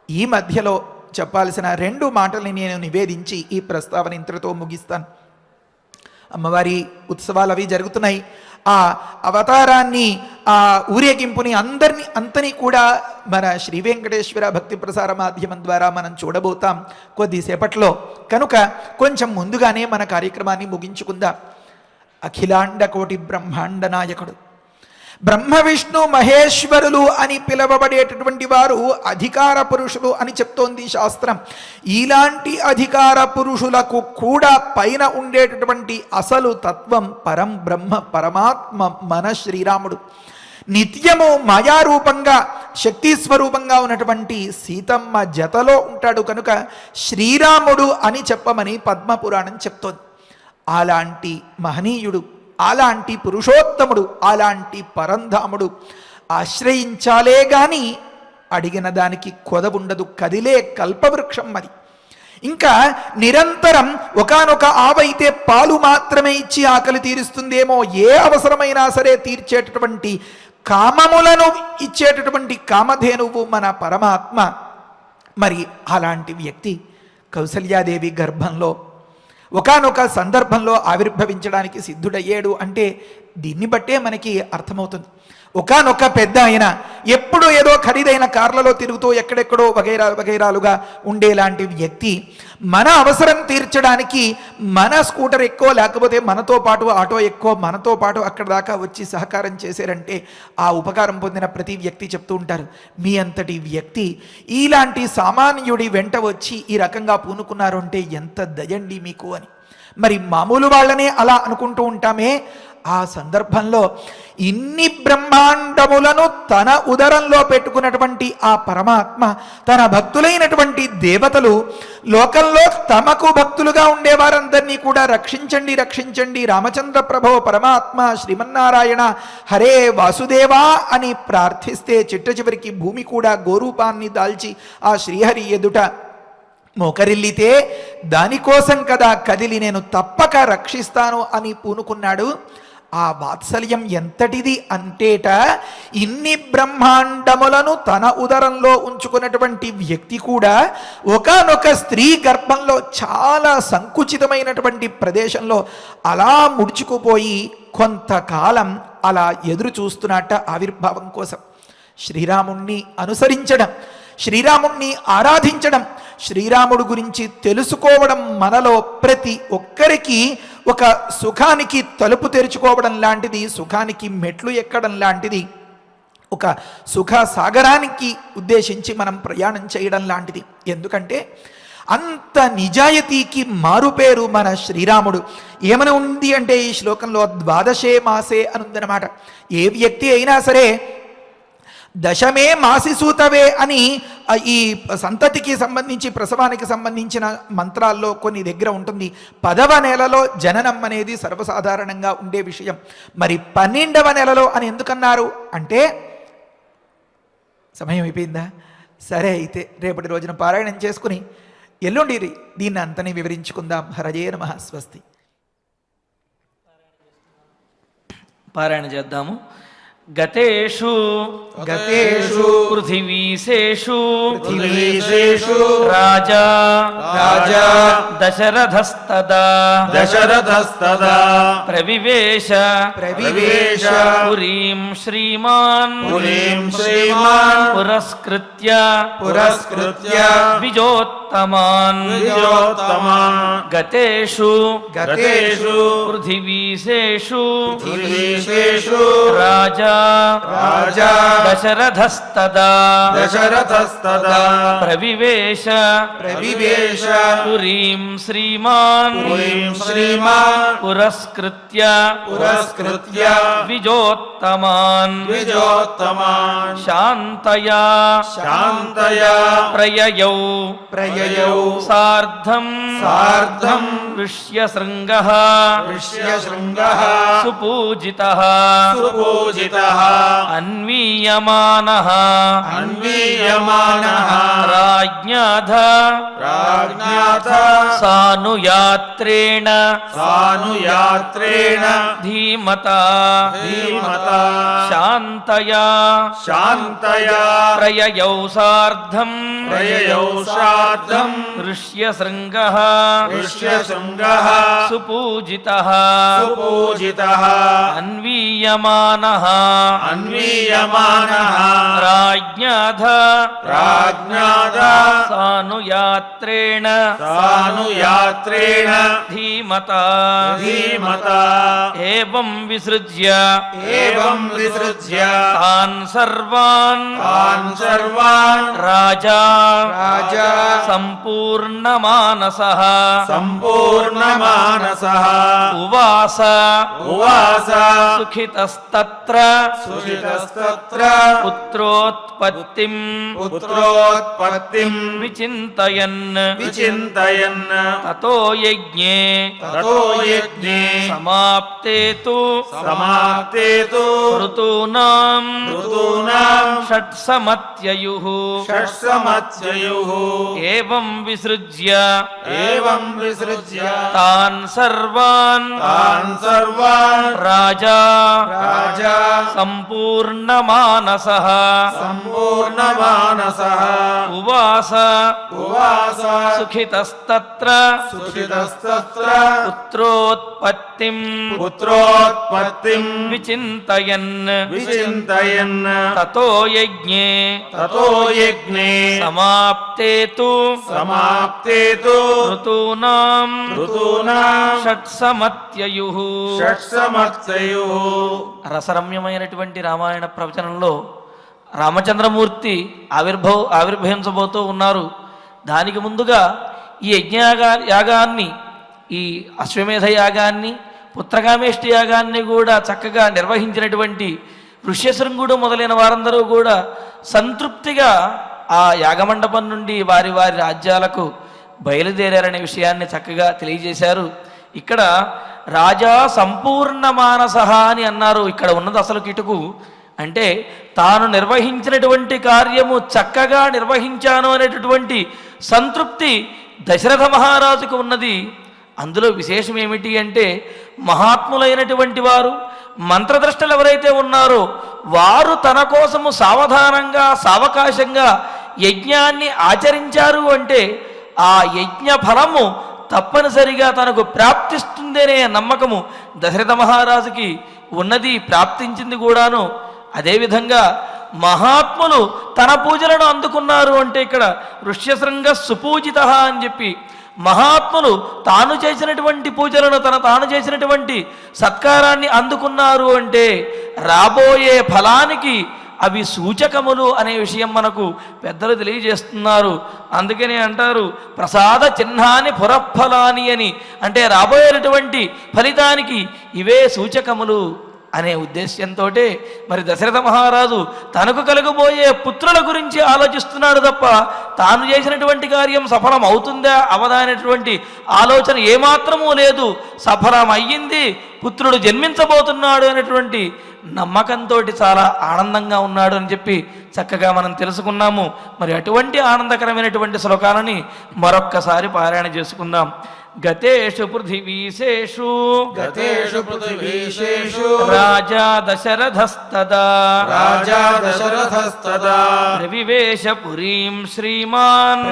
ఈ మధ్యలో చెప్పాల్సిన 2 మాటల్ని నేను నివేదించి ఈ ప్రస్తావన ఇంతటితో ముగిస్తాను. అమ్మవారి ఉత్సవాలు అవి జరుగుతున్నాయి. ఆ అవతారాన్ని, ఆ ఊరేగింపుని అంతని కూడా మన శ్రీ వెంకటేశ్వర భక్తి ప్రసార మాధ్యమం ద్వారా మనం చూడబోతాం కొద్దిసేపట్లో. కనుక కొంచెం ముందుగానే మన కార్యక్రమాన్ని ముగించుకుందాం. అఖిలాండ కోటి బ్రహ్మాండ నాయకుడు, బ్రహ్మ విష్ణు మహేశ్వరులు అని పిలవబడేటటువంటి వారు అధికార పురుషులు అని చెప్తోంది శాస్త్రం. ఇలాంటి అధికార పురుషులకు కూడా పైన ఉండేటటువంటి అసలు తత్వం పరం బ్రహ్మ, పరమాత్మ మన శ్రీరాముడు. నిత్యము మాయారూపంగా, శక్తి స్వరూపంగా ఉన్నటువంటి సీతమ్మ జతలో ఉంటాడు. కనుక శ్రీరాముడు అని చెప్పమని పద్మపురాణం చెప్తోంది. అలాంటి మహనీయుడు, అలాంటి పురుషోత్తముడు, అలాంటి పరంధాముడు ఆశ్రయించాలే గాని అడిగిన దానికి కొదవుండదు. కదిలే కల్పవృక్షం అది. ఇంకా నిరంతరం ఒకానొక ఆవైతే పాలు మాత్రమే ఇచ్చి ఆకలి తీరుస్తుందేమో, ఏ అవసరమైనా సరే తీర్చేటటువంటి కామములను ఇచ్చేటటువంటి కామధేనువు మన పరమాత్మ. మరి అలాంటి వ్యక్తి కౌసల్యాదేవి గర్భంలో ఒకానొక సందర్భంలో ఆవిర్భవించడానికి సిద్ధుడయ్యాడు అంటే దీన్ని బట్టే మనకి అర్థమవుతుంది. ఒకానొక పెద్ద ఆయన ఎప్పుడు ఏదో ఖరీదైన కార్లలో తిరుగుతూ ఎక్కడెక్కడో వగైరాలుగా ఉండేలాంటి వ్యక్తి మన అవసరం తీర్చడానికి మన స్కూటర్ ఎక్కువ, లేకపోతే మనతో పాటు ఆటో ఎక్కువ, మనతో పాటు అక్కడ దాకా వచ్చి సహకారం చేశారంటే ఆ ఉపకారం పొందిన ప్రతి వ్యక్తి చెప్తూ ఉంటారు, మీ అంతటి వ్యక్తి ఇలాంటి సామాన్యుడి వెంట వచ్చి ఈ రకంగా పూనుకున్నారు అంటే ఎంత దయండి మీకు అని. మరి మామూలు వాళ్ళనే అలా అనుకుంటూ ఉంటామే, ఆ సందర్భంలో ఇన్ని బ్రహ్మాండములను తన ఉదరంలో పెట్టుకున్నటువంటి ఆ పరమాత్మ తన భక్తులైనటువంటి దేవతలు లోకంలో తమకు భక్తులుగా ఉండేవారందరినీ కూడా రక్షించండి రక్షించండి రామచంద్ర ప్రభో పరమాత్మ శ్రీమన్నారాయణ హరే వాసుదేవా అని ప్రార్థిస్తే చిట్ట చివరికి భూమి కూడా గోరూపాన్ని దాల్చి ఆ శ్రీహరి ఎదుట మోకరిల్లితే దానికోసం కదా కదిలి నేను తప్పక రక్షిస్తాను అని పూనుకున్నాడు. ఆ వాత్సల్యం ఎంతటిది అంటేట ఇన్ని బ్రహ్మాండములను తన ఉదరంలో ఉంచుకున్నటువంటి వ్యక్తి కూడా ఒకానొక స్త్రీ గర్భంలో చాలా సంకుచితమైనటువంటి ప్రదేశంలో అలా ముడుచుకుపోయి కొంతకాలం అలా ఎదురు చూస్తున్నట్ట ఆవిర్భావం కోసం. శ్రీరాముణ్ణి అనుసరించడం, శ్రీరాముణ్ణి ఆరాధించడం, శ్రీరాముడు గురించి తెలుసుకోవడం మనలో ప్రతి ఒక్కరికి ఒక సుఖానికి తలుపు తెరుచుకోవడం లాంటిది, సుఖానికి మెట్లు ఎక్కడం లాంటిది, ఒక సుఖ సాగరానికి ఉద్దేశించి మనం ప్రయాణం చేయడం లాంటిది. ఎందుకంటే అంత నిజాయితీకి మారుపేరు మన శ్రీరాముడు. ఏమని ఉంది అంటే ఈ శ్లోకంలో ద్వాదశే మాసే అని ఉందన్నమాట. ఏ వ్యక్తి అయినా సరే దశమే మాసి సూతవే అని ఈ సంతతికి సంబంధించి ప్రసవానికి సంబంధించిన మంత్రాల్లో కొన్ని దగ్గర ఉంటుంది. 10వ నెలలో జననం అనేది సర్వసాధారణంగా ఉండే విషయం. మరి 12వ నెలలో అని ఎందుకన్నారు అంటే సమయం అయిపోయిందా? సరే అయితే రేపటి రోజున పారాయణం చేసుకుని ఎల్లుండి దీన్ని అంతని వివరించుకుందాం. హరజే నమః. స్వస్తి. పారాయణ చేద్దాము. గతేషు గతేషు పృథివీశేషు పృథివీశేషు రాజా రాజా దశరథస్తదా దశరథస్తదా ప్రవివేశ ప్రవివేశ పురీం శ్రీమాన్ పురీం శ్రీమాన్ పురస్కృత్య పురస్కృత్య ద్విజోత్తమాన్ ద్విజోత్తమాన్ గతేషు గతేషు పృథివీశేషు పృథివీశేషు రాజా రాజా దశరథస్తదా దశరథస్తదా ప్రవివేశ ప్రవివేశ పురీం శ్రీమాన్ పురీం శ్రీమాన్ పురస్కృత్య పురస్కృత్య ద్విజోత్తమాన్ ద్విజోత్తమాన్ శాంతయా శాంతయా ప్రయయౌ ప్రయయౌ సార్ధం సార్ధం ఋష్యశృంగః ఋష్యశృంగః సుపూజితః సుపూజితః అన్వీయమానః అన్వీయమానః రాజ్ఞాధ రాజ్ఞాత సానుయాత్రేణ సానుయాత్రేణ ధీమతా ధీమతా శాంతయా శాంతయా ప్రయయౌ సార్ధం ప్రయయౌ సార్ధం ఋష్యశృంగః ఋష్యశృంగః సుపూజితః సుపూజితః అన్వీయమానః అన్వీయమానః రాజ్ఞాధ రాజ్ఞాత సానుయాత్రేణ సానుయాత్రేణ ధీమతా ధీమతా ఏవం విసృజ్య ఏవం విసృజ్య తాన్ సర్వాన్ తాన్ సర్వాన్ రాజా రాజా సంపూర్ణమానసః సంపూర్ణమానసః ఉవాస ఉవాస సుఖితస్తత్ర సుషితస్తత్ర పుత్రోత్పత్తిం పుత్రోత్పత్తిం విచింతయన్ విచింతయన్ తతో యజ్ఞే తతో యజ్ఞే సమాప్తే తు సమాప్తే తు ఋతూనాం ఋతూనాం షట్సమత్యయుః షట్సమత్యయుః ఏవం విసృజ్య ఏవం విసృజ్య తాన్ సర్వాన్ తాన్ సర్వాన్ రాజా రాజా సంపూర్ణమానసః సంపూర్ణమానసః ఉవాస ఉవాస సుఖితస్తత్ర సుఖితస్తత్ర పుత్రోత్పత్తిం పుత్రోత్పత్తిం విచింతయన్ విచింతయన్ తతో యజ్ఞే తతో యజ్ఞే సమాప్తే తు సమాప్తే తు ఋతూనాం ఋతూనాం షట్సమత్యయుః షట్సమత్యయుః. రసరమ్యమైనటువంటి రామాయణ ప్రవచనంలో రామచంద్రమూర్తి ఆవిర్భవించబోతూ ఉన్నారు. దానికి ముందుగా ఈ యాగాన్ని, ఈ అశ్వమేధ యాగాన్ని, పుత్రకామేష్టి యాగాన్ని కూడా చక్కగా నిర్వహించినటువంటి ఋష్యశృంగుడు మొదలైన వారందరూ కూడా సంతృప్తిగా ఆ యాగమండపం నుండి వారి వారి రాజ్యాలకు బయలుదేరారనే విషయాన్ని చక్కగా తెలియజేశారు. ఇక్కడ రాజా సంపూర్ణ మానస అని అన్నారు. ఇక్కడ ఉన్నది అసలు కిటుకు అంటే తాను నిర్వహించినటువంటి కార్యము చక్కగా నిర్వహించాను అనేటటువంటి సంతృప్తి దశరథ మహారాజుకు ఉన్నది. అందులో విశేషం ఏమిటి అంటే మహాత్ములైనటువంటి వారు మంత్రద్రష్టలు ఎవరైతే ఉన్నారో వారు తన కోసము సావధానంగా సావకాశంగా యజ్ఞాన్ని ఆచరించారు అంటే ఆ యజ్ఞ ఫలము తప్పనిసరిగా తనకు ప్రాప్తిస్తుందనే నమ్మకము దశరథ మహారాజుకి ఉన్నది, ప్రాప్తించింది కూడాను. అదేవిధంగా మహాత్ములు తన పూజలను అందుకున్నారు అంటే ఇక్కడ ఋష్యశృంగ సుపూజిత అని చెప్పి మహాత్ములు తాను చేసినటువంటి పూజలను తాను చేసినటువంటి సత్కారాన్ని అందుకున్నారు అంటే రాబోయే ఫలానికి అవి సూచకములు అనే విషయం మనకు పెద్దలు తెలియజేస్తున్నారు. అందుకనే అంటారు ప్రసాద చిహ్నాన్ని పురఫలాని అని, అంటే రాబోయేటటువంటి ఫలితానికి ఇవే సూచకములు అనే ఉద్దేశ్యంతో మరి దశరథ మహారాజు తనకు కలగబోయే పుత్రుల గురించి ఆలోచిస్తున్నాడు తప్ప తాను చేసినటువంటి కార్యం సఫలం అవుతుందా అవదా అనేటువంటి ఆలోచన ఏమాత్రమూ లేదు. సఫలం అయ్యింది, పుత్రుడు జన్మించబోతున్నాడు అనేటువంటి నమ్మకంతో చాలా ఆనందంగా ఉన్నాడు అని చెప్పి చక్కగా మనం తెలుసుకున్నాము. మరి అటువంటి ఆనందకరమైనటువంటి శ్లోకాలని మరొక్కసారి పారాయణ చేసుకుందాం. గతేషు పృథివీశేషు రాజా దశరథస్తదా ప్రవివేశ పురీం శ్రీమాన్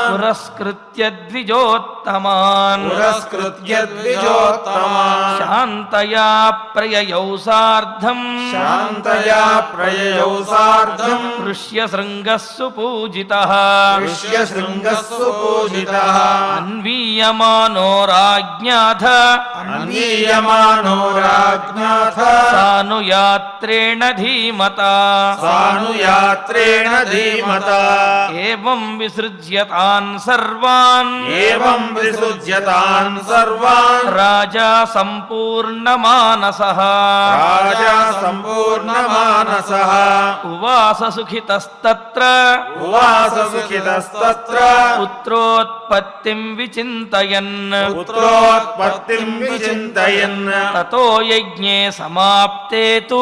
పురస్కృత్య ద్విజోత్తమాన్ శాంతయా ప్రయయౌ సార్ధం ఋష్యశృంగः సుపూజితః అన్వీయమానో రాజ్ఞాథ సానుయాత్రేణ ధీమతా ఏవం విసృజ్యతాన్ సర్వాన్ రాజా సంపూర్ణమానసః ఉవాస సుఖితస్తత్ర పుత్రోత్పత్తిం విచింతయన్ తతో యజ్ఞే సమాప్తే తు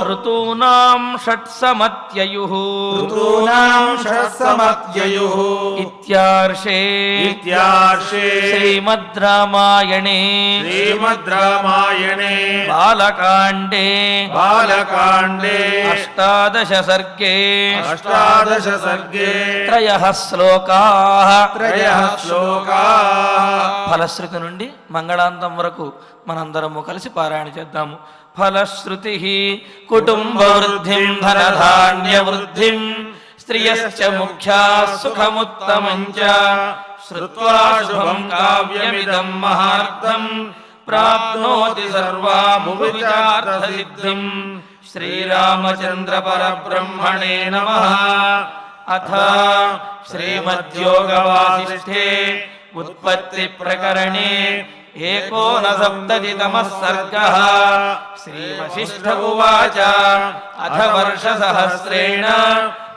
ఋతూనాం షట్సమత్యయుః ఇత్యార్షే శ్రీమద్ రామాయణే బాలకాండే అష్టాదశ సర్గే త్రయః శ్లోకాః ఫలశ్రుతి నుండి మంగళాంతం వరకు మనందరము కలిసి పారాయణ చేద్దాము. ఫలశ్రుతి కుటుంబ వృద్ధిం ధనధాన్య వృద్ధిం స్త్రియశ్చ ముఖ్యా సుఖముత్తమం చ శ్రుత్వా శుభం కావ్యమిదం మహార్థం ప్రాప్నోతి సర్వాభువిచార్థ సిద్ధిం. శ్రీరామచంద్ర పరబ్రహ్మణే నమః. అథ శ్రీమద్యోగవాసిష్ఠే ఉత్పత్తి ప్రకరణే ఏకోనసప్తతితమః సర్గః. శ్రీవశిష్ఠ ఉవాచ అథ వర్షసహస్రేణ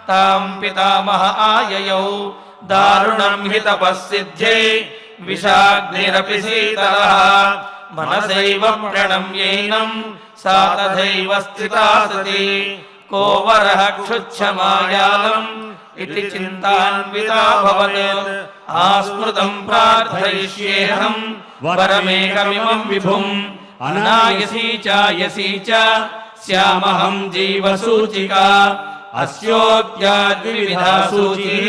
తాం పితామహ ఆయయౌ దారుణం హి తపస్సిద్ధ్యై విషాగ్నిరపి శీతలః మనసైవ ప్రణమ్యైనం సా తథైవ స్థితా సతి కో వరః క్షుచ్ఛమాయాలం ఇతి చింతాన్వితాభవత్ ఆస్మృతం ప్రార్థయిష్యేహం వరమేకమిమం విభుం అనాయసీ చాయసీ చ స్యామహం జీవసూచికా అస్యోద్యాద్వివిధా సూచిః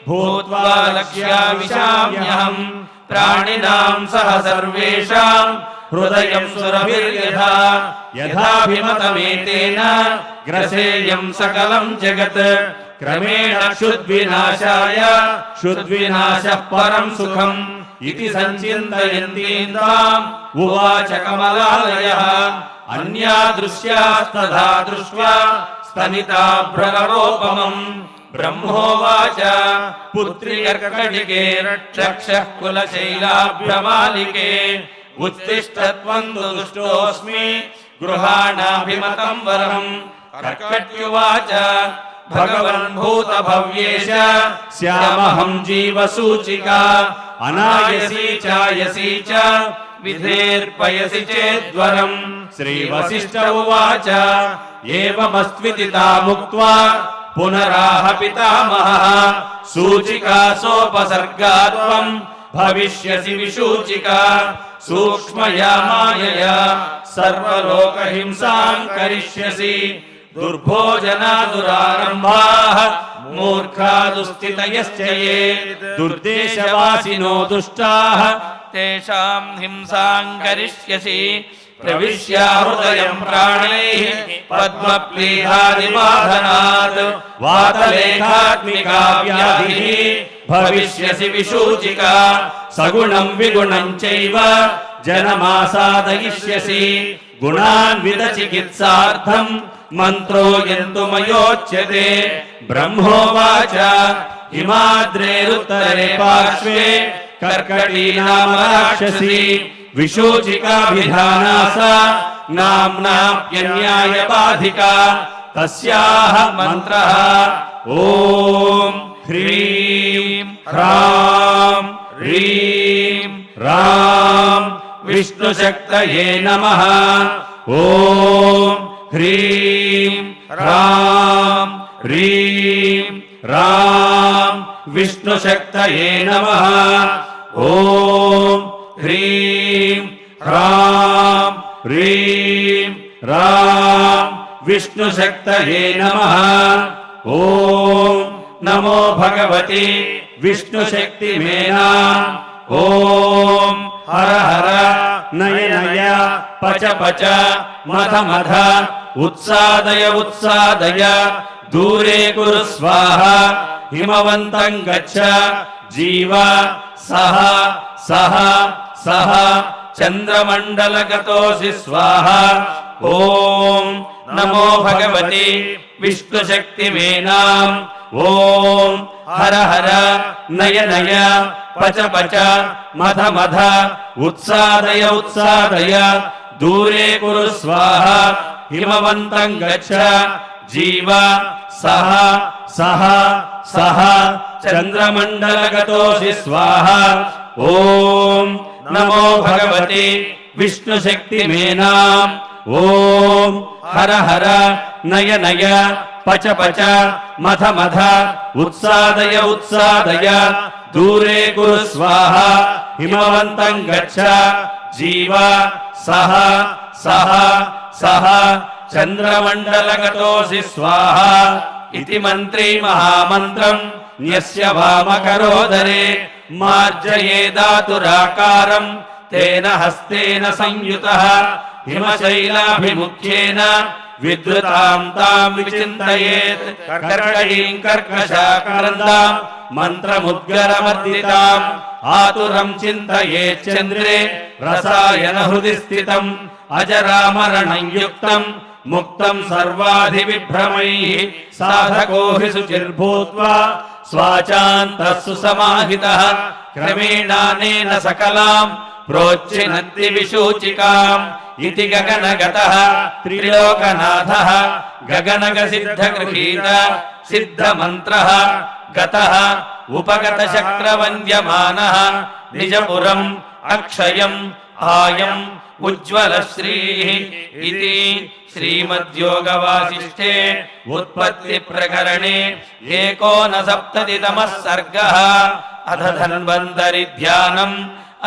భూత్వా లక్ష్యామిషామ్యహం ప్రాణినాం సహ సర్వేషాం హృదయం సురభిర్యథా యథాభిమతమేతేన గ్రసేయం సకలం జగత్ క్రమేణ క్షుద్వినాశాయ క్షుద్వినాశః పరం సుఖం ఇతి సంచింతయంతీం ఉవాచ కమలాలయః. అన్యా దృశ్యాస్తథా దృష్ట్వా స్తనితాభ్రలరోపమం బ్రహ్మోవాచ పుత్రి కర్కటికే రక్షః కులశైలాభ్రమాలికే उत्तिष्ठत्वं तु दुष्टोऽस्मि गृहाणाभिमतं वरम् कर्कट्युवाच भगवन् भूतभव्येश स्यामहं जीवसूचिका अनायसी चायसी च विधेर्पयसि चेद्वरम् श्रीवसिष्ठ उवाच एवमस्त्विति तामुक्त्वा पुनराह पितामहः सूचिका सोपसर्गात्वम् भविष्यसि विसूचिका सूक्ष्मया मायया सर्वलोकहिंसां करिष्यसि दुर्भोजना दुरारम्भाः मूर्खा दुस्थितयश्च ये दुर्देशवासिनो दुष्टाः तेषां हिंसां करिष्यसि प्रविश्य हृदयं प्राणैः पद्मप्लीहादिवादनात् वातलेखात्मिका व्याधिः भविष्यसि विसूचिका सगुणं विगुणं चैव जनमासादयिष्यसि गुणान्वितचिकित्सार्थं मन्त्रो यन्तुमयोच्यते ब्रह्मोवाच हिमाद्रेरुत्तरे पार्श्वे कर्कटी नाम राक्षसी विसूचिकाभिधाना सा नाम्नाप्यन्यायबाधिका तस्याः मन्त्रः ॐ ह्रीं ह्रां ह्रीं रां विष्णुशक्तये नमः ॐ ह्रीं ह्रां ह्रीं रां विष्णुशक्तये नमः ॐ ह्रीं ह्रां ह्रीं रां विष्णुशक्तये नमः ॐ नमो भगवति विष्णुशक्तिमेना ॐ हर हर नय नय पच पच मथ मथ उत्सादय उत्सादय दूरे कुरु स्वाहा हिमवन्तं गच्छ जीव सह सह सह चन्द्रमण्डलगतोऽसि स्वाहा ॐ नमो भगवति विष्णुशक्तिमेनाम् ॐ हर हर नय नय पच पच मथ मथ उत्सादय उत्सादय दूरे कुरु स्वाहा हिमवन्तं गच्छ जीव सह सह सह चन्द्रमण्डलगतोऽसि स्वाहा ॐ नमो भगवति विष्णुशक्तिमेनाम् ॐ हर हर नय नय पच पच मथ मथ उत्सादय उत्सादय दूरे कुरु स्वाहा हिमवन्तं गच्छ जीव सह सह सह चन्द्रमण्डलगतोऽसि स्वाहा इति मन्त्री महामन्त्रम् न्यस्य वामकरोदरे मार्जयेदातुराकारम् तेन हस्तेन संयुतः हिमशैलाभिमुख्येन विद्रुतां तां विचिन्तयेत् कर्कटीं कर्कशाकारन्दां मन्त्रमुद्गरमर्दिताम् आतुरं चिन्तयेत् चन्द्रे रसायन हृदि स्थितम् अजरामरणं युक्तं मुक्तं सर्वाधिविभ्रमैः साधको हि शुचिर्भूत्वा स्वाचान्तः सुसमाहितः क्रमेणानेन सकलां प्रोच्छिनत्ति विसूचिकाम् इति गगनगतः त्रिलोकनाथः गगनगसिद्धगृहीत सिद्धमन्त्रः गतः उपगतशक्रवन्द्यमानः निजपुरम् अक्षयम् आयम् उज्ज्वलश्रीः इति श्रीमद्योगवासिष्ठे उत्पत्तिप्रकरणे 59तमः सर्गः अथ धन्वन्तरि ध्यानम्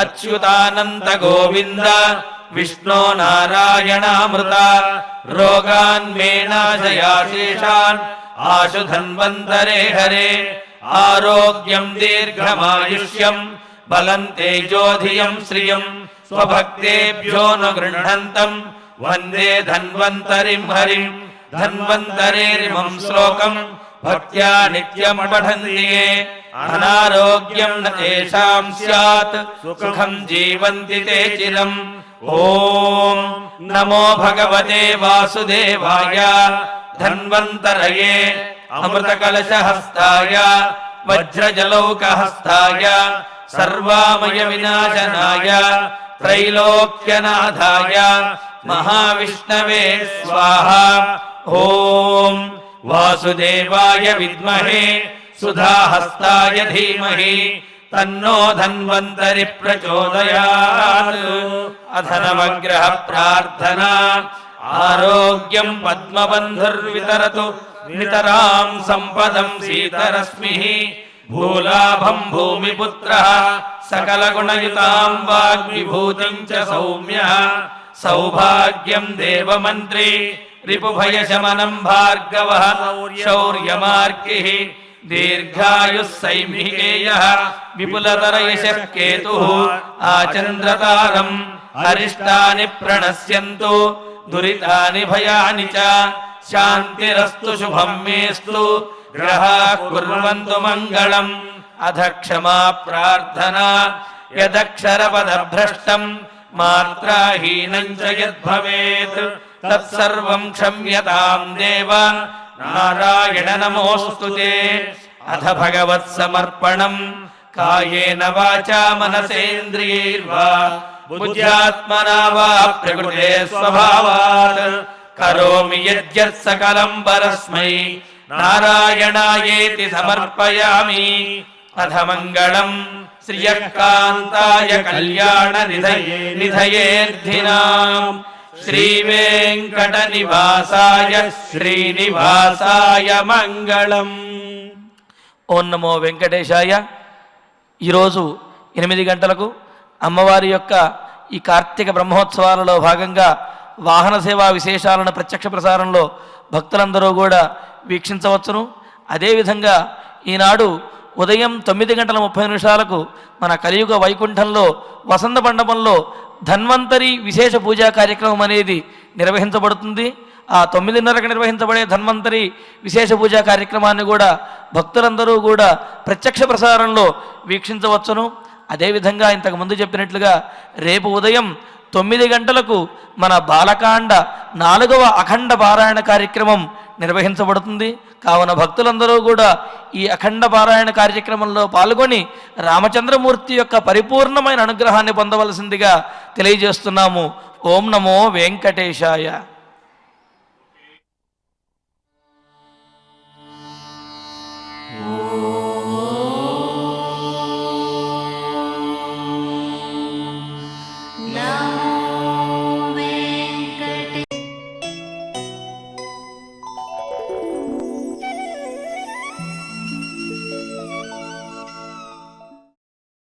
अच्युतानन्त गोविन्द विष्णो नारायणामृत रोगान्मे नाशयाशेषान् आशु धन्वन्तरे हरे आरोग्यं दीर्घमायुष्यम् बलं तेजोधियं श्रियं स्वभक्तेभ्यो न गृह्णन्तम् वन्दे धन्वन्तरिं हरिं धन्वन्तरेरिमं श्लोकं भक्त्या नित्यं पठन्ति ये अनारोग्यं न तेषां स्यात् सुखं जीवन्ति ते चिरम् ॐ नमो भगवते वासुदेवाय धन्वन्तरये अमृतकलशहस्ताय वज्रजलौकहस्ताय सर्वामय विनाशनाय त्रैलोक्यनाथाय महाविष्णवे स्वाहा। ओम वासुदेवाय विद्महे सुधाहस्ताय धीमहि तन्नो धन्वन्तरि प्रचोदयात्। अथ नवग्रह प्रार्थना। आरोग्यं पद्मबन्धुर्वितरतु नितरां सम्पदं सीतरश्मिः। भूलाभं भूमिपुत्रः सकलगुणयुतां वाग्विभूतिं च सौम्यः। सौभाग्यं देवमन्त्री रिपुभयशमनं भार्गवः शौर्यमार्गिः। दीर्घायुः सैमिकेयः विपुलतरयशः केतुः। आचन्द्रतारम् अरिष्टानि प्रणश्यन्तु दुरितानि भयानि च। शान्तिरस्तु शुभं मेस्तु ग्रहाः कुर्वन्तु मङ्गलम्। अथ क्षमा प्रार्थना। यदक्षरपदभ्रष्टं मात्राहीनं च यद्भवेत् तत्सर्वं क्षम्यतां देव नारायण नमोऽस्तु ते। अथ भगवत्समर्पणम्। कायेन वाचा मनसेन्द्रियैर्वा बुद्ध्यात्मना वा प्रकृते स्वभावात् करोमि यद्यत् सकलं परस्मै नारायणायेति समर्पयामि। अथ मङ्गलम् श्रियकान्ताय कल्याण निधयेऽर्थिनाम् श्रीवेङ्कटनिवासाय श्रीनिवासाय मङ्गलम्। ఓం నమో వెంకటేశాయ. ఈరోజు 8 గంటలకు అమ్మవారి యొక్క ఈ కార్తీక బ్రహ్మోత్సవాలలో భాగంగా వాహన సేవా విశేషాలను ప్రత్యక్ష ప్రసారంలో భక్తులందరూ కూడా వీక్షించవచ్చును. అదేవిధంగా ఈనాడు ఉదయం 9:30 మన కలియుగ వైకుంఠంలో వసంత మండపంలో ధన్వంతరి విశేష పూజా కార్యక్రమం అనేది నిర్వహించబడుతుంది. ఆ 9:30కి నిర్వహించబడే ధన్వంతరి విశేష పూజా కార్యక్రమాన్ని కూడా భక్తులందరూ కూడా ప్రత్యక్ష ప్రసారంలో వీక్షించవచ్చును. అదేవిధంగా ఇంతకుముందు చెప్పినట్లుగా రేపు ఉదయం 9 గంటలకు మన బాలకాండ 4వ అఖండ పారాయణ కార్యక్రమం నిర్వహించబడుతుంది. కావున భక్తులందరూ కూడా ఈ అఖండ పారాయణ కార్యక్రమంలో పాల్గొని రామచంద్రమూర్తి యొక్క పరిపూర్ణమైన అనుగ్రహాన్ని పొందవలసిందిగా తెలియజేస్తున్నాము. ఓం నమో వెంకటేశాయ.